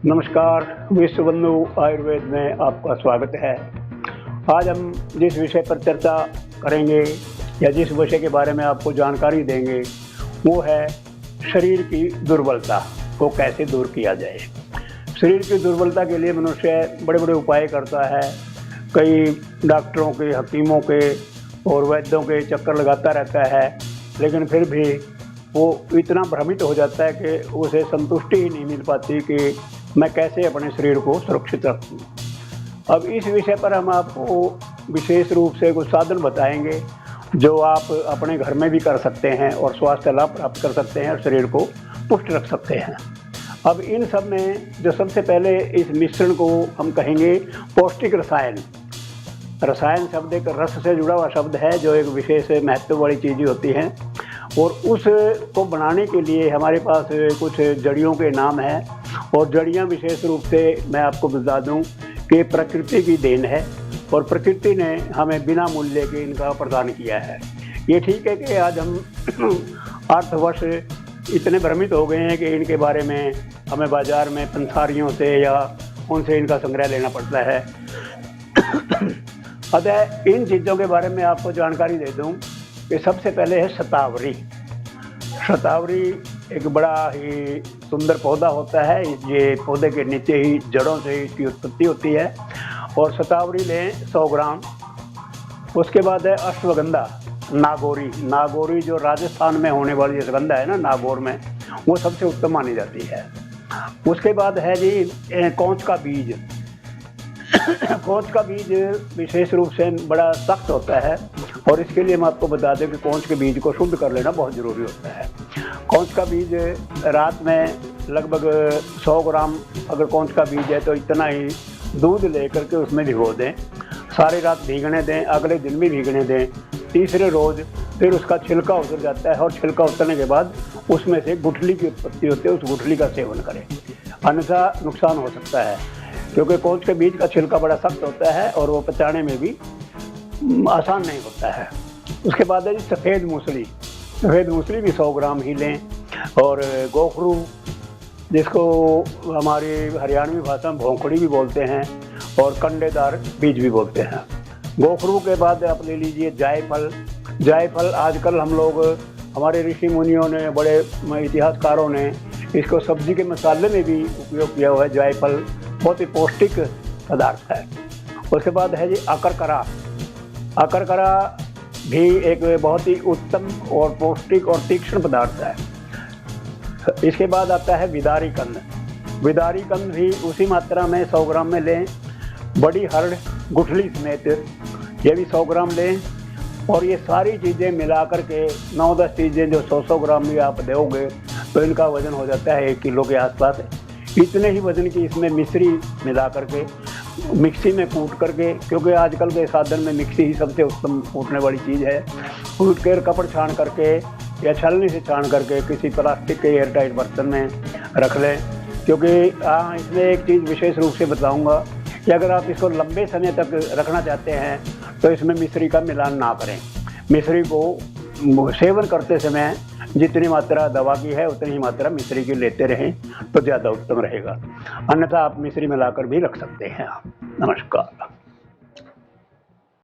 नमस्कार। विश्व बंधु आयुर्वेद में आपका स्वागत है। आज हम जिस विषय पर चर्चा करेंगे या जिस विषय के बारे में आपको जानकारी देंगे वो है शरीर की दुर्बलता को कैसे दूर किया जाए। शरीर की दुर्बलता के लिए मनुष्य बड़े बड़े उपाय करता है। कई डॉक्टरों के, हकीमों के और वैद्यों के चक्कर लगाता रहता है, लेकिन फिर भी वो इतना भ्रमित हो जाता है कि उसे संतुष्टि ही नहीं मिल पाती कि मैं कैसे अपने शरीर को सुरक्षित रखूं। अब इस विषय पर हम आपको विशेष रूप से कुछ साधन बताएंगे जो आप अपने घर में भी कर सकते हैं और स्वास्थ्य लाभ प्राप्त कर सकते हैं और शरीर को पुष्ट रख सकते हैं। अब इन सब में जो सबसे पहले इस मिश्रण को हम कहेंगे पौष्टिक रसायन। रसायन शब्द एक रस से जुड़ा हुआ शब्द है जो एक विशेष महत्व वाली चीज़ होती है, और उसको बनाने के लिए हमारे पास कुछ जड़ियों के नाम हैं। और जड़ियाँ विशेष रूप से मैं आपको बता दूं कि प्रकृति की देन है और प्रकृति ने हमें बिना मूल्य के इनका प्रदान किया है। ये ठीक है कि आज हम अर्थवश इतने भ्रमित हो गए हैं कि इनके बारे में हमें बाज़ार में पंसारियों से या उनसे इनका संग्रह लेना पड़ता है। अतः इन चीज़ों के बारे में आपको जानकारी दे दूं कि सबसे पहले है शतावरी। शतावरी एक बड़ा ही सुंदर पौधा होता है। ये पौधे के नीचे ही जड़ों से इसकी उत्पत्ति होती है। और शतावरी लें 100 ग्राम। उसके बाद है अश्वगंधा, नागौरी। नागौरी जो राजस्थान में होने वाली अश्वगंधा है ना, नागौर में, वो सबसे उत्तम मानी जाती है। उसके बाद है जी कौच का बीज। कौच का बीज विशेष रूप से बड़ा सख्त होता है और इसके लिए हम आपको बता दें कि कौच के बीज को शुद्ध कर लेना बहुत ज़रूरी होता है। कौच का बीज रात में लगभग 100 ग्राम अगर कौच का बीज है तो इतना ही दूध लेकर के उसमें भिगो दें, सारी रात भीगने दें, अगले दिन भी भीगने दें। तीसरे रोज़ फिर उसका छिलका उतर जाता है और छिलका उतरने के बाद उसमें से गुठली की उत्पत्ति होती है, उस गुठली का सेवन करें, अन्यथा नुकसान हो सकता है क्योंकि कौच के बीज का छिलका बड़ा सख्त होता है और वो पचाने में भी आसान नहीं होता है। उसके बाद है जी सफ़ेद मूसली। सफ़ेद मूसली भी 100 ग्राम ही लें। और गोखरू, जिसको हमारी हरियाणवी भाषा में भोंकड़ी भी बोलते हैं और कंडेदार बीज भी बोलते हैं। गोखरू के बाद आप ले लीजिए जायफल। जायफल आजकल हम लोग, हमारे ऋषि मुनियों ने, बड़े इतिहासकारों ने इसको सब्जी के मसाले में भी उपयोग किया हुआ है। जायफल बहुत ही पौष्टिक पदार्थ है। उसके बाद है जी अकरकरा। अकरकरा भी एक बहुत ही उत्तम और पौष्टिक और तीक्ष्ण पदार्थ है। इसके बाद आता है विदारी कंद। विदारी कंद भी उसी मात्रा में 100 ग्राम में लें। बड़ी हरड़ गुठली समेत ये भी 100 ग्राम लें। और ये सारी चीज़ें मिला कर के 9-10 चीज़ें जो 100 ग्राम भी आप दोगे तो इनका वज़न हो जाता है 1 किलो के आसपास। इतने ही वज़न की इसमें मिश्री मिला करके मिक्सी में कूट करके, क्योंकि आजकल के साधन में मिक्सी ही सबसे उत्तम कूटने वाली चीज़ है, कूट कर कपड़ छान करके या छलनी से छान करके किसी प्लास्टिक के एयरटाइट बर्तन में रख लें। क्योंकि इसमें एक चीज़ विशेष रूप से बताऊंगा कि अगर आप इसको लंबे समय तक रखना चाहते हैं तो इसमें मिश्री का मिलान ना करें। मिश्री को सेवन करते समय जितनी मात्रा दवा की है उतनी ही मात्रा मिश्री की लेते रहें तो ज़्यादा उत्तम रहेगा, अन्यथा आप मिश्री मिलाकर भी रख सकते हैं। नमस्कार।